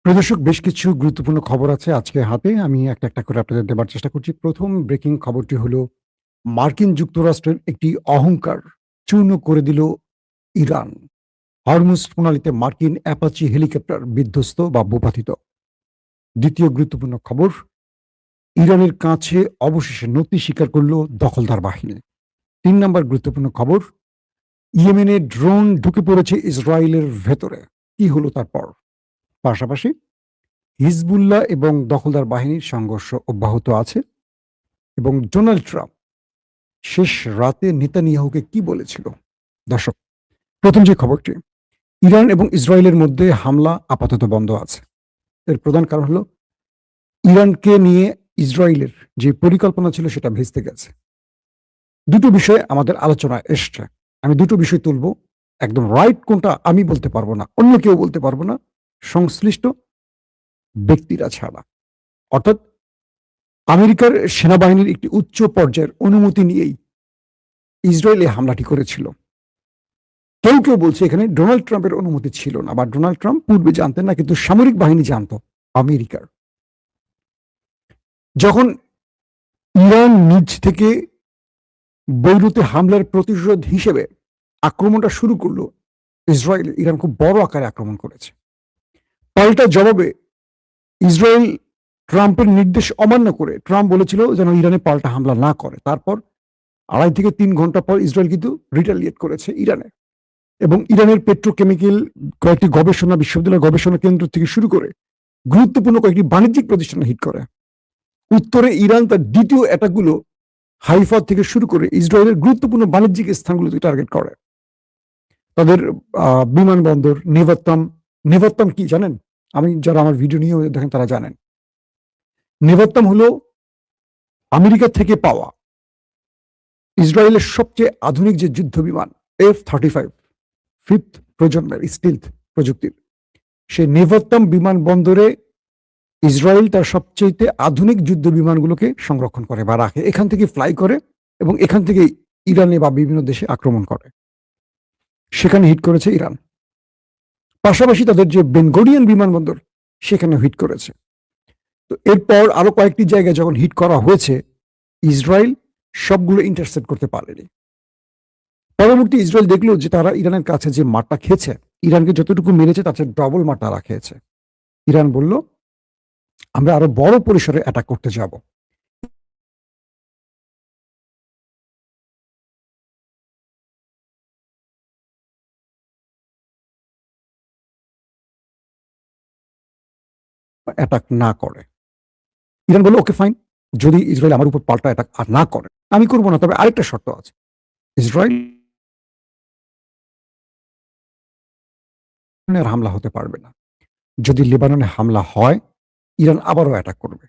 প্রদর্শক বেশ কিছু গুরুত্বপূর্ণ খবর আছে আজকে হাতে। আমি একটা, একটা করে আপনাদের দেবার চেষ্টা করছি। ১ম ব্রেকিং খবরটি হলো মার্কিন যুক্তরাষ্ট্রের একটি অহংকার চূর্ণ করে দিল ইরান। হরমুজ প্রণালীতে মার্কিন অ্যাপাচি হেলিকপ্টার বিধ্বস্ত বা ভূপাতিত। ২য় গুরুত্বপূর্ণ খবর, ইরানের কাছে অবশেষে নতি স্বীকার করল দখলদার বাহিনী। ৩ নম্বর গুরুত্বপূর্ণ খবর, ইয়েমেনে ড্রোন ঢুকে পড়েছে ইসরায়েলের ভেতরে। কি হলো তারপর? পাশাপাশি হিজবুল্লাহ এবং দখলদার বাহিনীর সংঘর্ষ অব্যাহত আছে এবং ডোনাল্ড ট্রাম্প শেষ রাতে নেতানিয়াহুকে কি বলেছিল? দর্শক, প্রথম যে খবরটি, ইরান এবং ইসরায়েলের মধ্যে হামলা আপাতত বন্ধ আছে। এর প্রধান কারণ হলো ইরানকে নিয়ে ইসরায়েলের যে পরিকল্পনা ছিল সেটা ভেস্তে গেছে। দুটো বিষয় আমাদের আলোচনায় এসছে। আমি দুটো বিষয় তুলব। একদম রাইট কোনটা আমি বলতে পারবো না, অন্য কেউ বলতে পারবো না, সংশ্লিষ্ট ব্যক্তিরা ছাড়া। অর্থাৎ আমেরিকার সেনাবাহিনীর একটি উচ্চ পর্যায়ের অনুমতি নিয়েই ইসরায়েলে হামলাটি করেছিল। কেউ কেউ বলছে এখানে ডোনাল্ড ট্রাম্পের অনুমতি ছিল না, বা ডোনাল্ড ট্রাম্প পূর্বে জানতেন না, কিন্তু সামরিক বাহিনী জানতো আমেরিকার। যখন ইরান নিজ থেকে বৈরুতে হামলার প্রতিশোধ হিসেবে আক্রমণটা শুরু করলো, ইসরায়েল ইরান খুব বড় আকারে আক্রমণ করেছে। পাল্টা জবাবে ইসরায়েল ট্রাম্পের নির্দেশ অমান্য করে, ট্রাম্প বলেছিল যেন ইরানে পাল্টা হামলা না করে। তারপর ২.৫ থেকে ৩ ঘন্টা পর ইসরায়েল কিন্তু রিটালিয়েট করেছে ইরানে, এবং ইরানের পেট্রোকেমিক্যাল কয়েকটি গবেষণা বিশ্ববিদ্যালয় গবেষণা কেন্দ্র থেকে শুরু করে গুরুত্বপূর্ণ কয়েকটি বাণিজ্যিক প্রতিষ্ঠানে হিট করে। উত্তরে ইরান তার দ্বিতীয় অ্যাটাকগুলো হাইফা থেকে শুরু করে ইসরায়েলের গুরুত্বপূর্ণ বাণিজ্যিক স্থানগুলোতে টার্গেট করে। তাদের বিমানবন্দর নেভাত্তাম কি জানেন? আমি যারা আমার ভিডিও নিয়ে দেখেন তারা জানেন। নেভাত্তাম হলো আমেরিকা থেকে পাওয়া ইসরায়েলের সবচেয়ে আধুনিক যে যুদ্ধ বিমান F-35 5th প্রজন্মের স্টিলথ প্রযুক্তির, সেই নেভাত্তাম বিমানবন্দরে ইসরায়েল তার সবচেয়ে আধুনিক যুদ্ধ বিমানগুলোকে সংরক্ষণ করে বা রাখে। এখান থেকে ফ্লাই করে এবং এখান থেকে ইরানে বা বিভিন্ন দেশে আক্রমণ করে। সেখানে হিট করেছে ইরান। পাশাপাশি তাদের যে বেনগোরিয়ান বিমানবন্দর, সেখানে হিট করেছে। তো এরপর আরো কয়েকটি জায়গায় যখন হিট করা হয়েছে, ইসরায়েল সবগুলো ইন্টারসেপ্ট করতে পারেনি। পরবর্তী ইসরায়েল দেখলো যে তারা ইরানের কাছে যে মারটা খেয়েছে, ইরানকে যতটুকু মেরেছে তার চেয়ে ডবল মার তারা খেয়েছে। ইরান বলল, আমরা আরো বড় পরিসরে অ্যাটাক করতে যাব। অ্যাটাক না করে। ইরান বলল, ওকে ফাইন, যদি ইসরায়েল আমার উপর পাল্টা অ্যাটাক আর না করে, আমি করব না, তবে আরেকটা শর্ত আছে। ইসরায়েল হামলা হতে পারবে না। যদি লেবাননে হামলা হয়, ইরান আবারও অ্যাটাক করবে।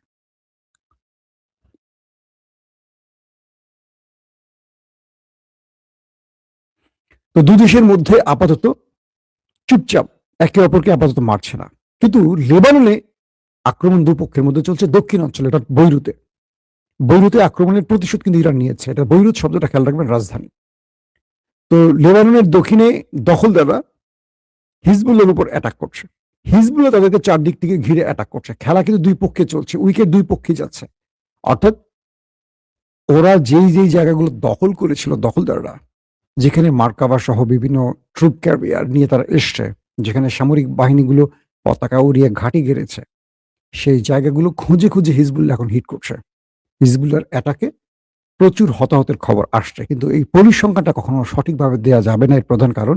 তো দুই দেশের মধ্যে আপাতত চুপচাপ, একে অপরকে আপাতত মারছে না। কিন্তু লেবাননে আক্রমণ দুপক্ষের মধ্যে চলছে দক্ষিণ অঞ্চলে, এটা বৈরুতে। বৈরুতে আক্রমণের প্রতিশোধ কিন্তু ইরান নিয়েছে। এটা বৈরুত শব্দটা খেয়াল রাখবেন, রাজধানী। তো লেবাননের দক্ষিণে দখলদাররা হিজবুল্লাহর উপর অ্যাটাক করছে। হিজবুল্লাহ তাদেরকে চারদিক থেকে ঘিরে অ্যাটাক করছে। খেলা কিন্তু দুই পক্ষে চলছে, উইকেট দুই পক্ষে যাচ্ছে। অর্থাৎ ওরা যেই জায়গাগুলো দখল করেছিল দখলদাররা, যেখানে মার্কাবা সহ বিভিন্ন ট্রুপ ক্যারিয়ার নিয়ে তারা এসছে, যেখানে সামরিক বাহিনীগুলো পতাকা উড়িয়ে ঘাঁটি গেড়েছে, সেই জায়গাগুলো খুঁজে খুঁজে হিজবুল্লাহ এখন হিট করছে। হিজবুল্লাহর অ্যাটাকে প্রচুর হতাহতের খবর আসছে, কিন্তু এই পরিসংখ্যানটা কখনো সঠিকভাবে দেওয়া যাবে না। এর প্রধান কারণ,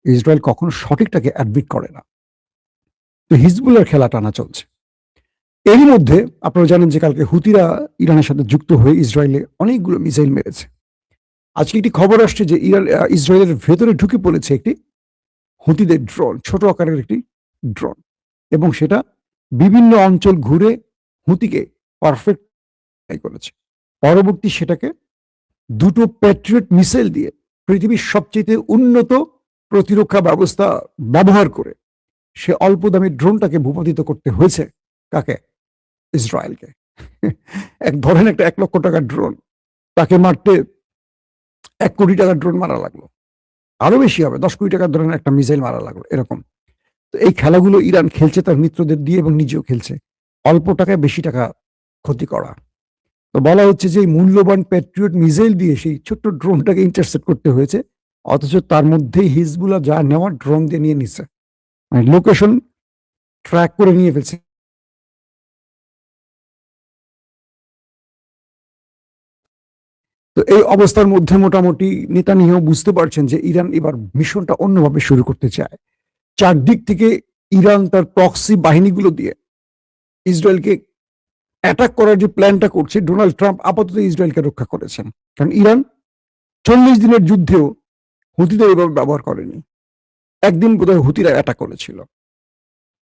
ইসরায়েল কখনো সঠিকটাকে অ্যাডমিট করে না। তো হিজবুল্লাহর খেলা টানা চলছে। এরই মধ্যে আপনারা জানেন যে কালকে হুতিরা ইরানের সাথে যুক্ত হয়ে ইসরায়েলে অনেকগুলো মিসাইল মেরেছে। আজকে একটি খবর আসছে যে ইসরায়েলের ভেতরে ঢুকে পড়েছে একটি হুতিদের ড্রোন, ছোট আকারের একটি ড্রোন, এবং সেটা বিভিন্ন অঞ্চল ঘুরে হুতিকে পারফেক্ট করেছে। পরবর্তী সেটাকে দুটো প্যাট্রিয়ট মিসাইল দিয়ে পৃথিবীর সবচেয়ে উন্নত প্রতিরক্ষা ব্যবস্থা ব্যবহার করে সে অল্প দামি ড্রোনটাকে ভূপাতিত করতে হয়েছে কাকে? ইসরায়েলকে। এক ধরেন একটা ১ লক্ষ টাকার ড্রোন, তাকে মারতে ১ কোটি টাকার ড্রোন মারা লাগলো। আরো বেশি হবে, ১০ কোটি টাকার ধরেন একটা মিসাইল মারা লাগলো, এরকম। তো এই খেলাগুলো ইরান খেলছে তার মিত্রদের দিয়ে এবং নিজেও খেলছে, অল্প টাকায় বেশি টাকা ক্ষতি করা। তো বলা হচ্ছে যে মূল্যবান প্যাট্রিয়ট মিসাইল দিয়ে সেই ছোট্ট ড্রোনটাকে ইন্টারসেপ্ট করতে হয়েছে, অথচ তার মধ্যেই হিজবুল্লাহ যা নেওয়ার ড্রোন দিয়ে নিয়ে নিচ্ছে, মানে লোকেশন ট্র্যাক করে নিয়ে ফেলছে। তো এই অবস্থার মধ্যে মোটামুটি নেতানিয়াহু বুঝতে পারছেন যে ইরান এবার মিশনটা অন্যভাবে শুরু করতে চায়। চারদিক থেকে ইরান তার প্রক্সি বাহিনীগুলো দিয়ে ইসরায়েলকে অ্যাটাক করার যে প্ল্যানটা করছে, ডোনাল্ড ট্রাম্প আপাতত ইসরায়েলকে রক্ষা করেছেন, কারণ ইরান 40 দিনের যুদ্ধেও হুতিদের এভাবে ব্যবহার করেনি। একদিন বোধহয় হুতিরা অ্যাটাক করেছিল,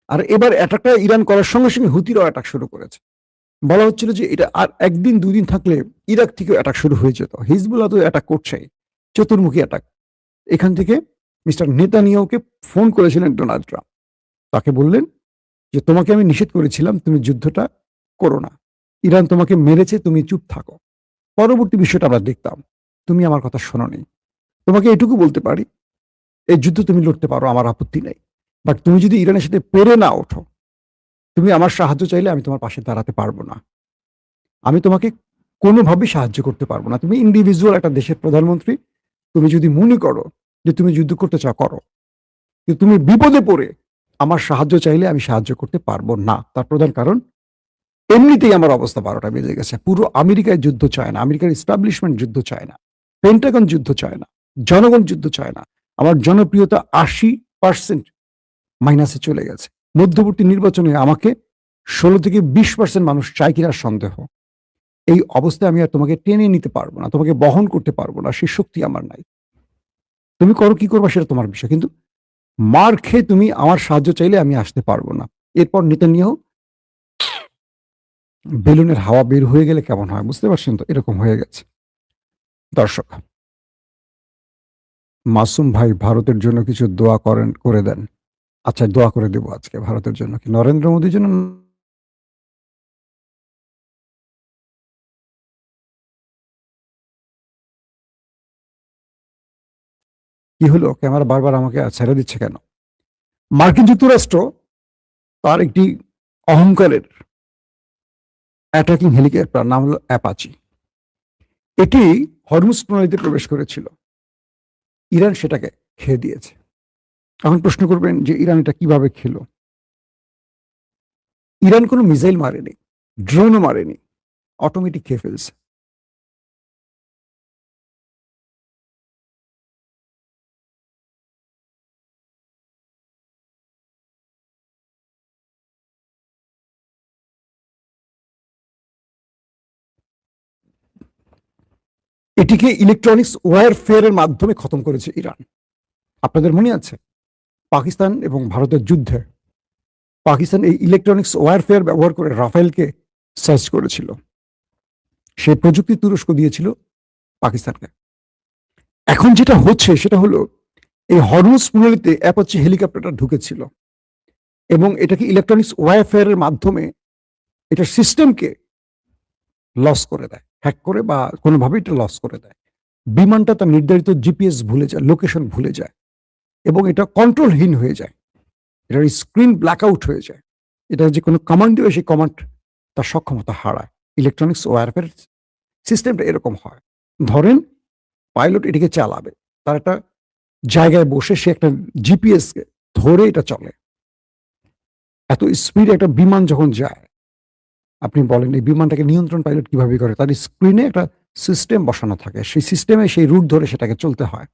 আর এবার অ্যাটাকটা ইরান করার সঙ্গে সঙ্গে হুতিরাও অ্যাটাক শুরু করেছে। বলা হচ্ছিল যে এটা আর একদিন দুদিন থাকলে ইরাক থেকেও অ্যাটাক শুরু হয়ে যেত। হিজবুল্লাহ তো অ্যাটাক করছেই, চতুর্মুখী অ্যাটাক। এখান থেকে মিস্টার নেতানিয়াহুকে ফোন করেছিলেন ডোনাল্ড ট্রাম্প, তাকে বললেন যে তোমাকে আমি নিষেধ করেছিলাম তুমি যুদ্ধটা করো না, ইরান তোমাকে মেরেছে, তুমি চুপ থাকো। পরবর্তী বিষয়টা আমরা দেখতাম, তুমি আমার কথা শোনোনি। তোমাকে এটুকু বলতে পারি, এই যুদ্ধ তুমি লড়তে পারো, আমার আপত্তি নেই, বাট তুমি যদি ইরানের সাথে পেরে না ওঠো, তুমি আমার সাহায্য চাইলে আমি তোমার পাশে দাঁড়াতে পারবো না, আমি তোমাকে কোনোভাবেই সাহায্য করতে পারবো না। তুমি ইন্ডিভিজুয়াল একটা দেশের প্রধানমন্ত্রী, তুমি যদি মনে করো যে তুমি যুদ্ধ করতে চাও করো, কিন্তু তুমি বিপদে পড়ে আমার সাহায্য চাইলে আমি সাহায্য করতে পারবো না। তার প্রধান কারণ, এমনিতেই আমার অবস্থা 12টা বেজে গেছে, পুরো আমেরিকায় যুদ্ধ চায় না, আমেরিকার এস্টাবলিশমেন্ট যুদ্ধ চায় না, পেন্টাগন যুদ্ধ চায় না, জনগণ যুদ্ধ চায় না। আমার জনপ্রিয়তা 80% মাইনাসে চলে গেছে। মধ্যবর্তী নির্বাচনে আমাকে 16 থেকে 20% মানুষ চায় কিনা সন্দেহ। এই অবস্থায় আমি আর তোমাকে টেনে নিতে পারবো না, তোমাকে বহন করতে পারবো না, সেই শক্তি আমার নাই। তুমি করো কি করবা সেটা তোমার বিষয়, কিন্তু মার খেয়ে তুমি আমার সাহায্য চাইলে আমি আসতে পারবো না। এরপর নেতানিয়াহু বেলুনের হাওয়া বের হয়ে গেলে কেমন হয় বুঝতে পারছেন তো, এরকম হয়ে গেছে। দর্শক, মাসুম ভাই ভারতের জন্য কিছু দোয়া করে দেন। আচ্ছা, দোয়া করে দেবো আজকে ভারতের জন্য। কি নরেন্দ্র মোদীর জন্য? কি হলো, ক্যামেরা বারবার আমাকে ছেড়ে দিচ্ছে কেন? মার্কিন যুক্তরাষ্ট্র তার একটি অহংকারের অ্যাটাকিং হেলিকপ্টার, নাম হলো অ্যাপাচি, এটি হরমুজ প্রণালীতে প্রবেশ করেছিল, ইরান সেটাকে খেয়ে দিয়েছে। এখন প্রশ্ন করবেন যে ইরান এটা কিভাবে খেলো? ইরান কোনো মিসাইল মারেনি, ড্রোনও মারেনি, অটোমেটিক খেয়ে ফেলছে। এটিকে ইলেকট্রনিক্স ওয়ারফেয়ারের মাধ্যমে খতম করেছে ইরান। আপনাদের মনে আছে পাকিস্তান এবং ভারতের যুদ্ধে পাকিস্তান এই ইলেকট্রনিক্স ওয়ারফেয়ার ব্যবহার করে রাফেলকে সার্চ করেছিল, সেই প্রযুক্তি তুরস্ক দিয়েছিল পাকিস্তানকে। এখন যেটা হচ্ছে সেটা হলো, এই হরমুজ প্রণালীতে অ্যাপাচি হেলিকপ্টারটা ঢুকেছিল এবং এটাকে ইলেকট্রনিক্স ওয়ারফেয়ারের মাধ্যমে এটা সিস্টেমকে লস করে দেয়, হ্যাক করে বা কোনোভাবে এটা লস করে দেয়। বিমানটা তার নির্ধারিত জিপিএস ভুলে যায়, লোকেশন ভুলে যায় এবং এটা কন্ট্রোলহীন হয়ে যায়, এটার স্ক্রিন ব্ল্যাক আউট হয়ে যায়। এটা যে কোনো কমান্ড দেবে সেই কমান্ড তার সক্ষমতা হারায়। ইলেকট্রনিক্স ওয়ারফেয়ার সিস্টেমটা এরকম হয়। ধরেন পাইলট এটিকে চালাবে, তার একটা জায়গায় বসে সে একটা জিপিএস কে ধরে এটা চলে। এত স্পিডে একটা বিমান যখন যায়, আপনি বলেন এই বিমানটাকে নিয়ন্ত্রণ পাইলট কিভাবে করে? তার স্ক্রিনে একটা সিস্টেম বসানো থাকে, সেই সিস্টেমে সেই রুট ধরে সেটাকে চলতে হয়।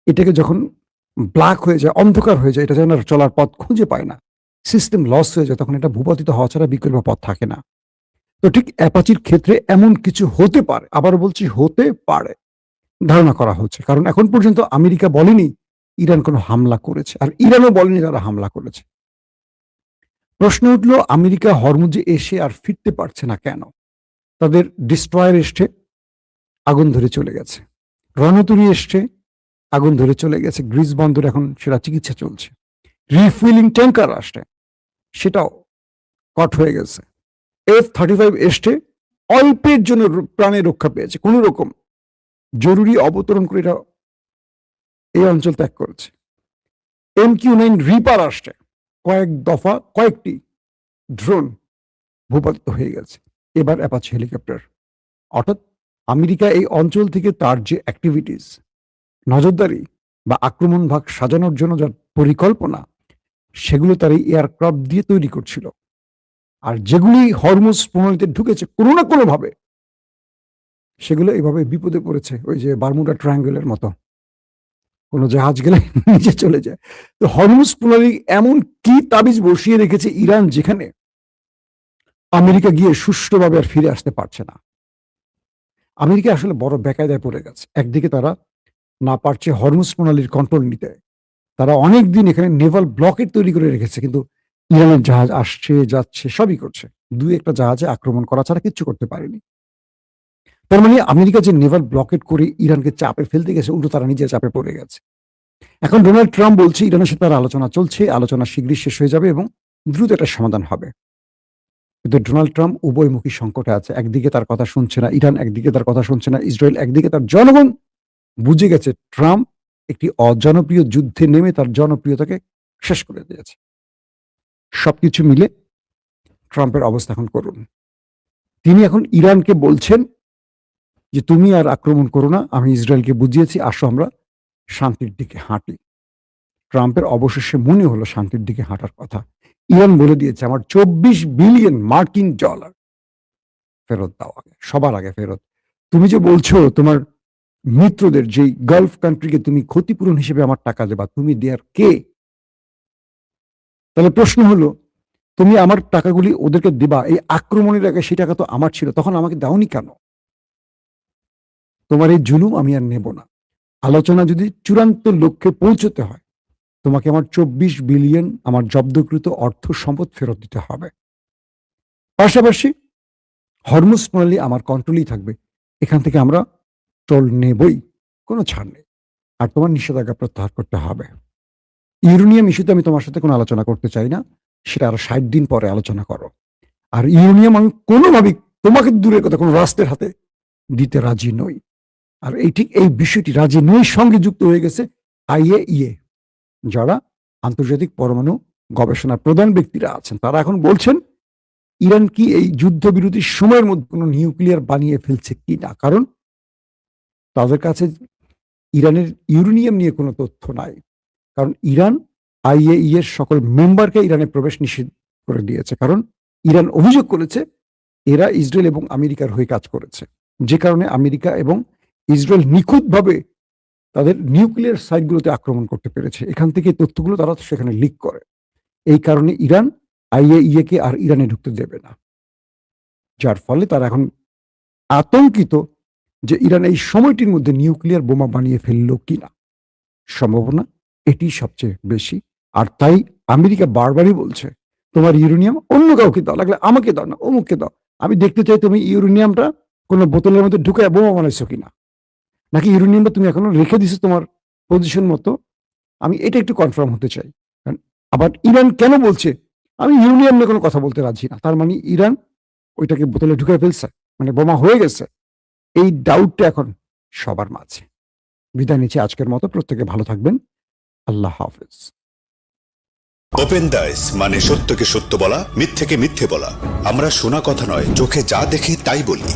এটাকে যখন ব্ল্যাক হয়ে যায়, অন্ধকার হয়ে যায়, এটা যেন আর চলার পথ খুঁজে পায় না, সিস্টেম লস হয়ে যায়, তখন এটা ভূপাতিত হওয়া ছাড়া বিকল্প পথ থাকে না। তো ঠিক অ্যাপাচির ক্ষেত্রে এমন কিছু হতে পারে, আবার বলছি হতে পারে, ধারণা করা হচ্ছে। কারণ এখন পর্যন্ত আমেরিকা বলেনি ইরান কোনো হামলা করেছে, আর ইরানও বলেনি তারা হামলা করেছে। প্রশ্ন উঠল, আমেরিকা হরমুজে এসে আর ফিরতে পারছে না কেন? তাদের ডিস্ট্রয়ার এসছে, আগুন ধরে চলে গেছে, রণতরী এসছে, আগুন ধরে চলে গেছে, গ্রিস বন্দর এখন সেটা চিকিৎসা চলছে, রিফুয়েলিং ট্যাঙ্কার আসছে, সেটাও কট হয়ে গেছে, F-35 এসছে, অল্পের জন্য প্রাণে রক্ষা পেয়েছে, কোন রকম জরুরি অবতরণ করে এটা এই অঞ্চল ত্যাগ করেছে। MQ-9 রিপার আসছে, কয়েক দফা কয়েকটি ড্রোন ভূপাতিত হয়ে গেছে, এবার অ্যাপাচি হেলিকপ্টার। অর্থাৎ আমেরিকা এই অঞ্চল থেকে তার যে অ্যাক্টিভিটিস, নজরদারি বা আক্রমণ ভাগ সাজানোর জন্য যার পরিকল্পনা, সেগুলো তার এই এয়ারক্রাফট দিয়ে তৈরি করছিল। আর যেগুলি হরমুজ প্রণালীতে ঢুকেছে কোনো না কোনো ভাবে, সেগুলো এভাবে বিপদে পড়েছে, ওই যে বারমুডা ট্রায়াঙ্গেলের মতো, কোনো জাহাজ গেলে নিচে চলে যায়। তো হরমুজ প্রণালী এমন কি তাবিজ বসিয়ে রেখেছে ইরান, যেখানে আমেরিকা গিয়ে সুষ্ঠুভাবে আর ফিরে আসতে পারছে না। আমেরিকা আসলে বড় বেকায়দায় পড়ে গেছে। একদিকে তারা না পারছে হরমুজ প্রণালীর কন্ট্রোল নিতে, তারা অনেক দিন এখানে নেভাল ব্লকেট তৈরি করে রেখেছে, কিন্তু ইরানের জাহাজ আসছে যাচ্ছে সবই করছে, দুই একটা জাহাজে আক্রমণ করা ছাড়া কিচ্ছু করতে পারেনি। তার মানে আমেরিকা যে নেভাল ব্লকেট করে ইরানকে চাপে ফেলতে গেছে, উল্টো তারা নিজের চাপে পড়ে গেছে। এখন ডোনাল্ড ট্রাম্প বলছে ইরানের সাথে তার আলোচনা চলছে, আলোচনা শীঘ্রই শেষ হয়ে যাবে এবং দ্রুত একটা সমাধান হবে। কিন্তু ডোনাল্ড ট্রাম্প উভয়মুখী সংকটে আছে। একদিকে তার কথা শুনছে না ইরান, একদিকে তার কথা শুনছে না ইসরায়েল, একদিকে তার জনগণ বুঝে গেছে ট্রাম্প একটি অজনপ্রিয় যুদ্ধে নেমে তার জনপ্রিয়তাকে শেষ করে দিয়েছে। সবকিছু মিলে ট্রাম্পের অবস্থা এখন করুন। তিনি এখন ইরানকে বলছেন যে তুমি আর আক্রমণ করো না, আমি ইসরায়েলকে বুঝিয়েছি, আসো আমরা শান্তির দিকে হাঁটি। ট্রাম্পের অবশেষে মনে হলো শান্তির দিকে হাঁটার কথা। ইরান বলে দিয়েছে আমার 24 বিলিয়ন মার্কিন ডলার ফেরত দাও, আগে সবার আগে ফেরত। তুমি যে বলছো তোমার মিত্রদের, যেই গালফ কান্ট্রিকে তুমি ক্ষতিপূরণ হিসেবে আমার টাকা দেবা, তুমি দেয়ার কে? তাহলে প্রশ্ন হলো, তুমি আমার টাকাগুলি ওদেরকে দিবা, এই আক্রমণের আগে সেই টাকা তো আমার ছিল, তখন আমাকে দাওনি কেন? তোমার এই জুলুম আমি আর নেব না। আলোচনা যদি চূড়ান্ত লক্ষ্যে পৌঁছতে হয়, তোমাকে আমার 24 বিলিয়ন আমার জব্দকৃত অর্থ সম্পদ ফেরত দিতে হবে। পাশাপাশি হরমুজ প্রণালী আমার কন্ট্রোলেই থাকবে, এখান থেকে আমরা টোল নেবই, কোনো ছাড় নেই। আর তোমার নিষেধাজ্ঞা প্রত্যাহার করতে হবে। ইউরেনিয়াম ইস্যুতে আমি তোমার সাথে কোনো আলোচনা করতে চাই না, সেটা আরো 60 দিন পরে আলোচনা করো। আর ইউরেনিয়াম আমি কোনোভাবেই তোমাকে দূরের কথা কোনো রাষ্ট্রের হাতে দিতে রাজি নই। আর এই ঠিক এই বিষয়টি রাজি নই সঙ্গে যুক্ত হয়ে গেছে IAEA, যারা আন্তর্জাতিক পরমাণু গবেষণা প্রধান ব্যক্তিরা আছেন। তারা এখন বলছেন ইরান কি এই যুদ্ধবিরতির সময়ের মধ্যে কোনো নিউক্লিয়ার বানিয়ে ফেলছে কি না, কারণ তাদের কাছে ইরানের ইউরেনিয়াম নিয়ে কোনো তথ্য নাই। কারণ ইরান IAEA এর সকল মেম্বারকে ইরানে প্রবেশ নিষেধ করে দিয়েছে, কারণ ইরান অভিযোগ করেছে এরা ইসরায়েল এবং আমেরিকার হয়ে কাজ করেছে, যে কারণে আমেরিকা এবং ইসরায়েল নিখুঁতভাবে তাদের নিউক্লিয়ার সাইটগুলোতে আক্রমণ করতে পেরেছে। এখান থেকে তথ্যগুলো তারা সেখানে লিক করে। এই কারণে ইরান IAEA কে আর ইরানে ঢুকতে দেবে না, যার ফলে তারা এখন আতঙ্কিত যে ইরান এই সময়টির মধ্যে নিউক্লিয়ার বোমা বানিয়ে ফেললো কিনা। সম্ভাবনা এটি সবচেয়ে বেশি। আর তাই আমেরিকা বারবারই বলছে তোমার ইউরেনিয়াম অন্য কাউকে দাও, লাগলে আমাকে দাও না, অমুককে দাও, আমি দেখতে চাই তুমি ইউরেনিয়ামটা কোনো বোতলের মধ্যে ঢুকায় বোমা বানাইছো কিনা, নাকি ইউরেনিয়ামটা তুমি এখনো রেখে দিছো তোমার পজিশন মতো, আমি এটা একটু কনফার্ম হতে চাই। কারণ আবার ইরান কেন বলছে আমি ইউরেনিয়াম নিয়ে কোনো কথা বলতে রাজি না, তার মানে ইরান ওইটাকে বোতলে ঢুকায় ফেলছে, মানে বোমা হয়ে গেছে। এই ডাউটটা এখন সবার মাঝে। বিদায় নিচ্ছে আজকের মতো, প্রত্যেকে ভালো থাকবেন, আল্লাহ হাফেজ। ওপেন দাইস মানে সত্যকে সত্য বলা, মিথ্যেকে মিথ্যে বলা। আমরা শোনা কথা নয়, চোখে যা দেখি তাই বলি।